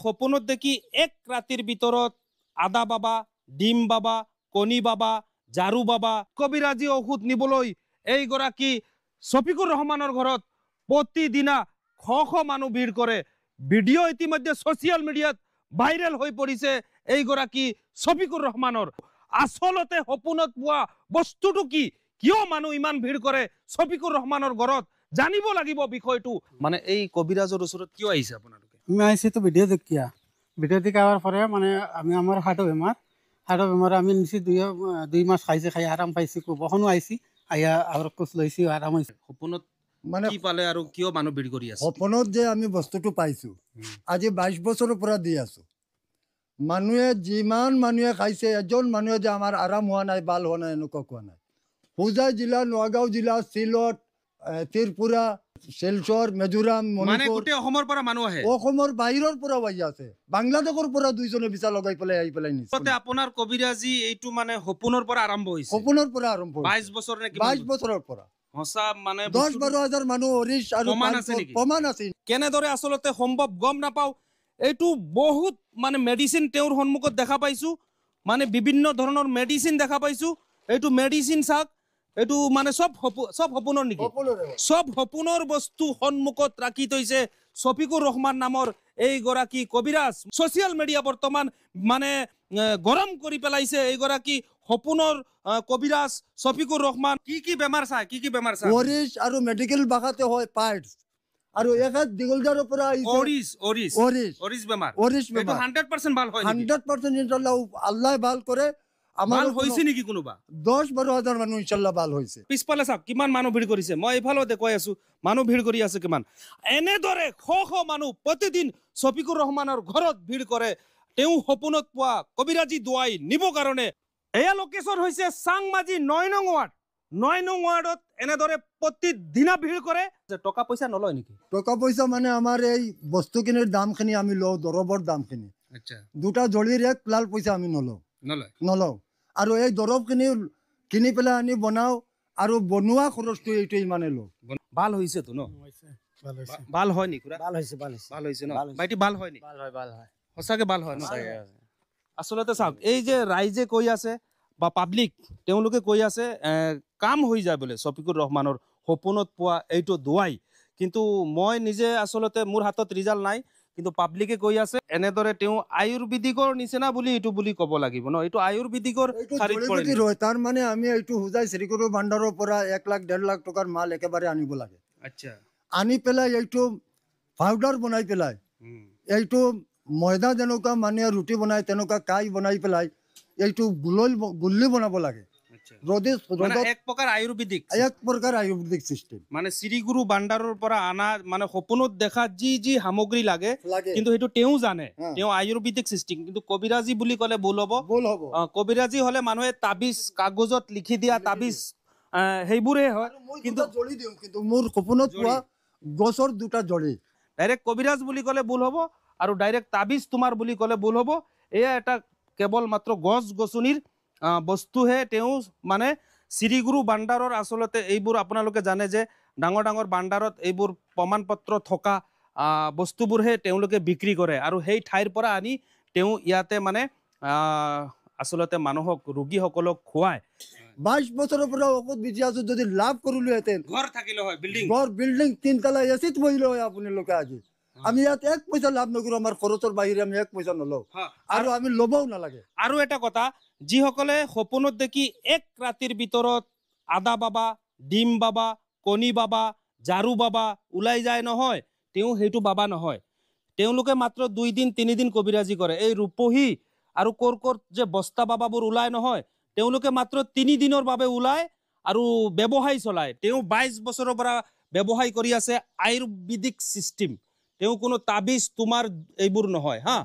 সপোনত দেখি এক ৰাতিৰ ভিতৰত আদা বাবা, ডিম বাবা, কণী বাবা, ঝাৰু বাবা, কবিৰাজী ঔষধ নিবলৈ এইগৰাকী শফিকুৰ ৰহমানৰ ঘৰত প্ৰতিদিনা শ মানুহ ভিৰ কৰে। ভিডিঅ' ইতিমধ্যে ছ'চিয়েল মিডিয়াত ভাইৰেল হৈ পৰিছে এইগৰাকী শফিকুৰ ৰহমানৰ। আচলতে সপোনত পোৱা বস্তুটো কি, কিয় মানুহ ইমান ভিৰ কৰে শফিকুৰ ৰহমানৰ ঘৰত, জানিব লাগিব বিষয়টো। মানে এই কবিৰাজৰ ওচৰত কিয় আহিছে আপোনালোকে? আমি আইছি তো ভিডিও দেখিয়া, ভিডিও দেখি আবার পরে মানে আমি আমার হার্টও বেমার আমি নিছি দুই মাস খাইছি, খাই আরাম পাইছি, কখনো আইছি আইয়া আবার কোচ লইছি আরাম হয়েছে। সপোনত মানে কি পালে আৰু কিয় মানুহ ভিৰ কৰি আছে? সপোনত যে আমি বস্তুটো পাইছো আজি 22 বছৰৰ পৰা দি আছো। মানুহে যিমান মানুহে খাইছে, এজন মানুহে যে আমাৰ আৰাম হোৱা নাই, ভাল হোৱা নাই এনেকুৱা কোৱা নাই। হোজাই জিলা, নগাঁও জিলা, চিলট, ত্ৰিপুৰা, শিলচৰ, মিজোৰাম, মানে মণিপুৰ, গোটেই অসমৰ পৰা মানুহ আহে। অসমৰ বাহিৰৰ পৰাও আহি আছে, বাংলাদেশৰ পৰা দুইজনে বিচা লগাই পেলাই আহি পেলাই নিছে। আপোনাৰ কবিৰাজী এইটো মানে সপোনৰ পৰা আৰম্ভ হৈছে? সপোনৰ পৰা আৰম্ভ 22 বছৰ নে 22 বছৰৰ পৰা সঁচা মানে 10-12 হাজাৰ মানুহ হৰিশ আৰু প্ৰমাণ আছে। কেনেদৰে আচলতে সম্ভৱ গম নাপাওঁ। এইটো বহুত মানে মেডিচিন তেওঁৰ সন্মুখত দেখা পাইছো, মানে বিভিন্ন ধৰণৰ মেডিচিন দেখা পাইছো। এইটো মেডিচিন চাওক, এইটো মানে সব সপোনৰ নেকি? সব সপোনৰ বস্তু সন্মুখত ৰাখি থৈছে শফিকুৰ ৰহমান নামৰ এইগৰাকী কবিৰাজ। ছ'চিয়েল মিডিয়া বৰ্তমান মানে গৰম কৰি পেলাইছে এইগৰাকী সপোনৰ কবিৰাজ শফিকুৰ ৰহমান। কি বেমাৰ চাই, কি বেমাৰ চাই? হৰিশ আৰু মেডিকেল ভাষাতে হয় পাইটছ, আৰু এখাত দিগলজাৰৰ পৰা আহিছে অৰিশ বেমাৰ। অৰিশ এইটো 100% ভাল হয় নেকি? 100% ইনশাআল্লাহ আল্লাহ ভাল কৰে। ভাল হৈছে নেকি কোনোবা? 10-12 হাজাৰ মানুহ ইনশাআল্লাহ ভাল হৈছে। পিছফালে চাওক কিমান মানুহ ভিৰ কৰিছে, মই এইফালেও দেখুৱাই আছো মানুহ ভিৰ কৰি আছে কিমান। এনেদৰে শ মানুহ প্ৰতিদিন শফিকুৰ ৰহমানৰ ঘৰত ভিৰ কৰে তেওঁ সপোনত পোৱা কবিৰাজী দোৱাই নিব কাৰণে। এয়া লোকেশ্যন হৈছে চাংমাজি 9 নং ৱাৰ্ড। 9 নং ৱাৰ্ডত এনেদৰে প্ৰতিদিনা ভিৰ কৰে। টকা পইচা নলয় নেকি? টকা পইচা মানে আমাৰ এই বস্তুখিনিৰ দামখিনি আমি লওঁ, দৰৱৰ দামখিনি। আচ্ছা, দুটা জলিৰ এক লাল পইচা আমি নলওঁ। আৰু এই দৰৱখিনি কিনি পেলাই আনি বনাওঁ, আৰু বনোৱা খৰচটো এইটো ইমানে লওঁ। ভাল হৈছেতো ন? ভাল হয় নেকি? ভাল হৈছে ন? ভাইটি ভাল হয় নেকি? ভাল হয় সঁচাকে ভাল হয় ন? আচলতে চাওক, এই যে ৰাইজে কৈ আছে বা পাব্লিক তেওঁলোকে কৈ আছে কাম হৈ যায় বোলে শফিকুৰ ৰহমানৰ সপোনত পোৱা এইটো দোৱাই। কিন্তু মই নিজে আচলতে মোৰ হাতত ৰিজাল্ট নাই, কিন্তু পাব্লিকে কৈ আছে এনেদৰে তেওঁ আয়ুৰ্বেদিকৰ নিচিনা বুলি এইটো বুলি ক'ব লাগিব ন? এইটো আয়ুৰ্বেদিকৰ তাৰ মানে আমি এইটো হোজাই শ্ৰীগুৰু ভাণ্ডাৰৰ পৰা 1 লাখ 1.5 লাখ টকাৰ মাল একেবাৰে আনিব লাগে। আচ্ছা, আনি পেলাই এইটো পাউডাৰ বনাই পেলাই, এইটো ময়দা যেনেকুৱা মানুহে ৰুটি বনাই তেনেকুৱা কাই বনাই পেলাই এইটো গুল্লি বনাব লাগে। এক প্ৰকাৰ আয়ুৰ্বেদিক চিষ্টেম। মানে শ্ৰীগুৰু ভাণ্ডাৰৰ পৰা আনা মানে সপোনত দেখা যি সামগ্ৰী লাগে, কিন্তু সেইটো তেওঁ জানে, তেওঁ আয়ুৰ্বেদিক চিষ্টেম। কিন্তু কবিৰাজী বুলি ক'লে ভুল হ'ব। কবিৰাজী হলে মানুহে তাবিজ কাগজত লিখি দিয়া তাবিজ সেইবোৰে হয়। কিন্তু মোৰ সপোনত পোৱা গছৰ দুটা জলি। ডাইৰেক্ট কবিৰাজ বুলি ক'লে ভুল হ'ব, আৰু ডাইৰেক্ট তাবিজ তোমাৰ বুলি ক'লে ভুল হ'ব। এয়া এটা কেৱল মাত্ৰ গছ গছনিৰ বস্তুহে তেওঁ মানে শ্ৰীগুৰু ভাণ্ডাৰৰ। আচলতে এইবোৰ আপোনালোকে জানে যে ডাঙৰ ডাঙৰ ভাণ্ডাৰত এইবোৰ প্ৰমাণ পত্ৰ থকা বস্তুবোৰহে তেওঁলোকে বিক্ৰী কৰে, আৰু সেই ঠাইৰ পৰা আনি তেওঁ ইয়াতে মানে আচলতে মানুহক ৰোগীসকলক খুৱায়। 22 বছৰৰ পৰা ঔষধ বেচি আছো, যদি লাভ কৰিলোহেঁতেন, ঘৰ থাকিলে হয়, বিল্ডিং 3 তলা এচিত বহিলে হয় আপোনালোকে আজি। আমি ইয়াত 1 পইচা লাভ নকৰো, আমাৰ খৰচৰ বাহিৰে আমি 1 পইচা নলওঁ, আৰু আমি ল'বও নালাগে। আৰু এটা কথা, যিসকলে সপোনত দেখি এক ৰাতিৰ ভিতৰত আদা বাবা, ডিম বাবা, কণী বাবা, ঝাৰু বাবা ওলাই যায় নহয়, তেওঁ সেইটো বাবা নহয়। তেওঁলোকে মাত্ৰ 2 দিন 3 দিন কবিৰাজী কৰে। এই ৰূপহী আৰু ক'ৰ যে বস্তা বাবাবোৰ ওলাই নহয়, তেওঁলোকে মাত্ৰ 3 দিনৰ বাবে ওলায় আৰু ব্যৱসায় চলায়। তেওঁ 22 বছৰৰ পৰা ব্যৱসায় কৰি আছে আয়ুৰ্বেদিক চিষ্টেম। তেওঁ কোনো তাবিজ তোমাৰ এইবোৰ নহয় হা।